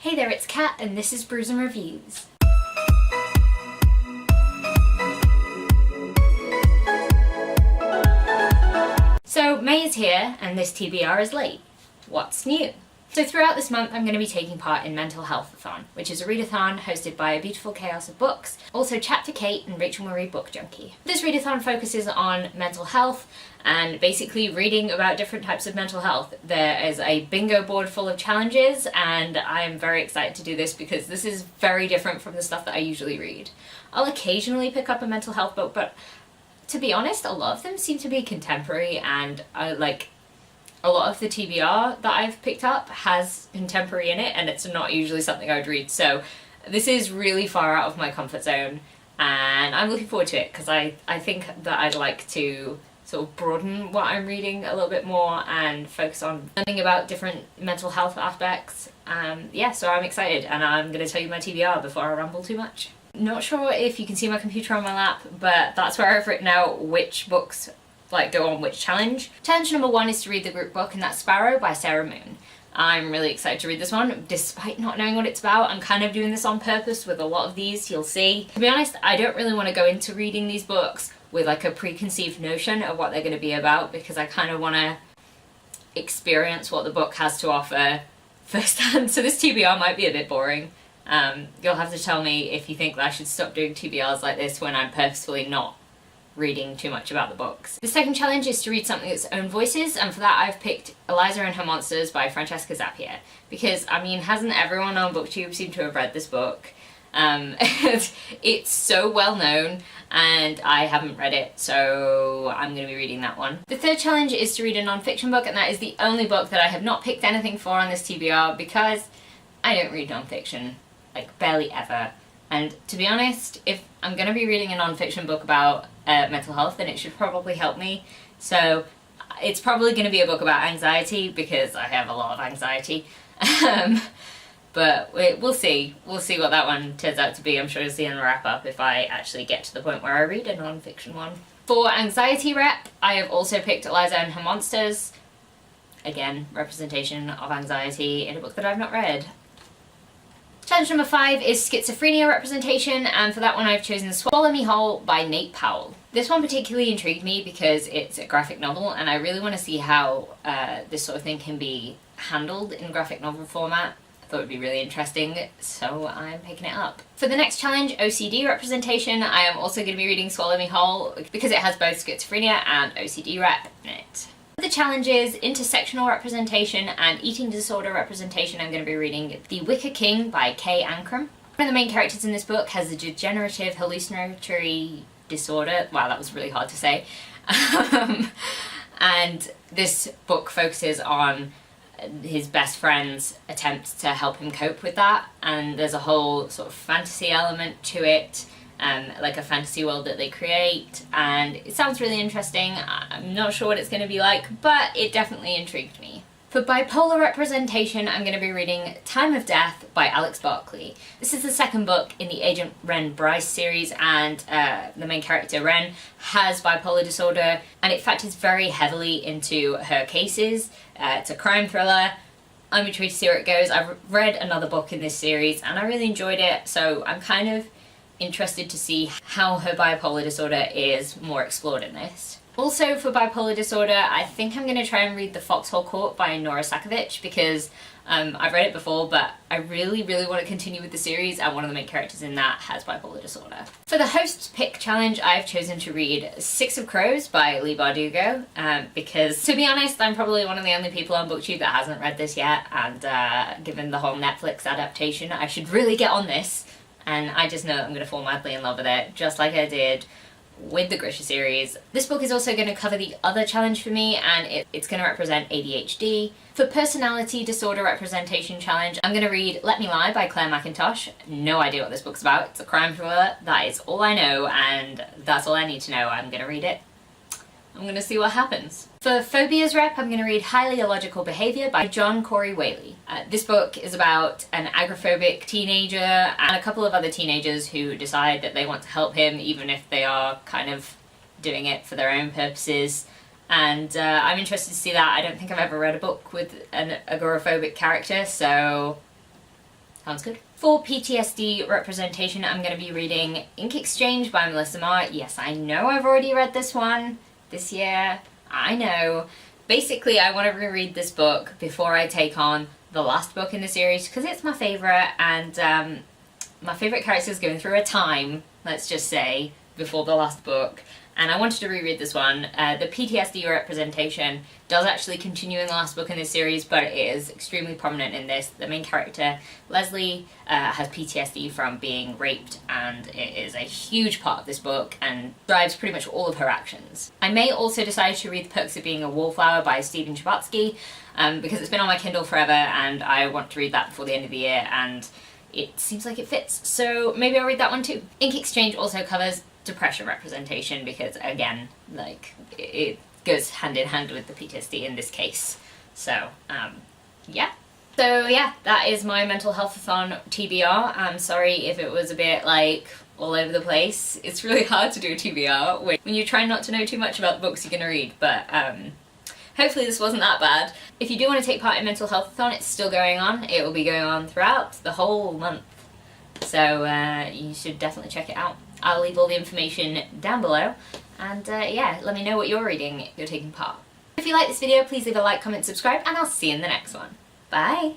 Hey there, it's Kat, and this is Brews and Reviews. So May is here, and this TBR is late. What's new? So throughout this month I'm going to be taking part in Mentalhealth-athon, which is a readathon hosted by a beautiful chaos of books, also Chapter Kate and Rachel Marie Book Junkie. This readathon focuses on mental health and basically reading about different types of mental health. There is a bingo board full of challenges, and I'm very excited to do this because this is very different from the stuff that I usually read. I'll occasionally pick up a mental health book, but to be honest, a lot of them seem to be contemporary, and a lot of the TBR that I've picked up has contemporary in it, and it's not usually something I would read. So this is really far out of my comfort zone, and I'm looking forward to it because I think that I'd like to sort of broaden what I'm reading a little bit more and focus on learning about different mental health aspects. So I'm excited, and I'm going to tell you my TBR before I ramble too much. Not sure if you can see my computer on my lap, but that's where I've written out which books go on which challenge. Challenge number 1 is to read the group book, and that's Sparrow by Sarah Moon. I'm really excited to read this one, despite not knowing what it's about. I'm kind of doing this on purpose with a lot of these, you'll see. To be honest, I don't really want to go into reading these books with a preconceived notion of what they're going to be about, because I kind of want to experience what the book has to offer firsthand. So this TBR might be a bit boring. You'll have to tell me if you think that I should stop doing TBRs like this when I'm purposefully not reading too much about the books. The second challenge is to read something that's own voices, and for that I've picked Eliza and Her Monsters by Francesca Zappia, because hasn't everyone on BookTube seemed to have read this book? It's so well known, and I haven't read it, so I'm going to be reading that one. The third challenge is to read a non-fiction book, and that is the only book that I have not picked anything for on this TBR because I don't read non-fiction, barely ever. And to be honest, if I'm going to be reading a non-fiction book about mental health, then it should probably help me. So it's probably going to be a book about anxiety, because I have a lot of anxiety. But we'll see. We'll see what that one turns out to be. I'm sure you'll see in the wrap-up if I actually get to the point where I read a non-fiction one. For anxiety rep, I have also picked Eliza and Her Monsters. Again, representation of anxiety in a book that I've not read. Challenge number 5 is schizophrenia representation, and for that one I've chosen Swallow Me Whole by Nate Powell. This one particularly intrigued me because it's a graphic novel, and I really want to see how this sort of thing can be handled in graphic novel format. I thought it would be really interesting, so I'm picking it up. For the next challenge, OCD representation, I am also going to be reading Swallow Me Whole because it has both schizophrenia and OCD rep in it. For the challenges, intersectional representation and eating disorder representation, I'm going to be reading The Wicker King by Kay Ancrum. One of the main characters in this book has a degenerative hallucinatory disorder. Wow, that was really hard to say. And this book focuses on his best friend's attempts to help him cope with that, and there's a whole sort of fantasy element to it. A fantasy world that they create, and it sounds really interesting. I'm not sure what it's going to be like, but it definitely intrigued me. For bipolar representation, I'm going to be reading Time of Death by Alex Barkley. This is the second book in the Agent Wren Bryce series, and the main character, Wren, has bipolar disorder, and it factors very heavily into her cases. It's a crime thriller. I'm intrigued to see where it goes. I've read another book in this series, and I really enjoyed it, so I'm kind of interested to see how her bipolar disorder is more explored in this. Also, for bipolar disorder, I think I'm going to try and read The Foxhole Court by Nora Sakovic, because I've read it before, but I really want to continue with the series, and one of the main characters in that has bipolar disorder. For the host's pick challenge, I've chosen to read Six of Crows by Leigh Bardugo, because, to be honest, I'm probably one of the only people on BookTube that hasn't read this yet, and given the whole Netflix adaptation, I should really get on this. And I just know I'm going to fall madly in love with it, just like I did with the Grisha series. This book is also going to cover the other challenge for me, and it's going to represent ADHD. For personality disorder representation challenge, I'm going to read Let Me Lie by Claire McIntosh. No idea what this book's about. It's a crime thriller. That is all I know, and that's all I need to know. I'm going to read it. I'm going to see what happens. For phobias rep, I'm going to read Highly Illogical Behaviour by John Corey Whaley. This book is about an agoraphobic teenager and a couple of other teenagers who decide that they want to help him, even if they are kind of doing it for their own purposes. And I'm interested to see that. I don't think I've ever read a book with an agoraphobic character, so Sounds good. For PTSD representation, I'm going to be reading Ink Exchange by Melissa Marr. Yes, I know I've already read this one this year. I know. Basically, I want to reread this book before I take on the last book in the series because it's my favourite, and my favourite character is going through a time, let's just say, before the last book. And I wanted to reread this one. The PTSD representation does actually continue in the last book in this series, but it is extremely prominent in this. The main character, Leslie, has PTSD from being raped, and it is a huge part of this book and drives pretty much all of her actions. I may also decide to read The Perks of Being a Wallflower by Stephen Chbosky, because it's been on my Kindle forever and I want to read that before the end of the year, and it seems like it fits, so maybe I'll read that one too. Ink Exchange also covers depression representation because, again, like, it goes hand in hand with the PTSD in this case. So, yeah. So, yeah, that is my Mental Health-athon TBR. I'm sorry if it was a bit, like, all over the place. It's really hard to do a TBR when you try not to know too much about the books you're gonna read, but, hopefully this wasn't that bad. If you do want to take part in Mental Health-athon, it's still going on. It will be going on throughout the whole month. So you should definitely check it out. I'll leave all the information down below. And yeah, let me know what you're reading if you're taking part. If you like this video, please leave a like, comment, subscribe, and I'll see you in the next one. Bye!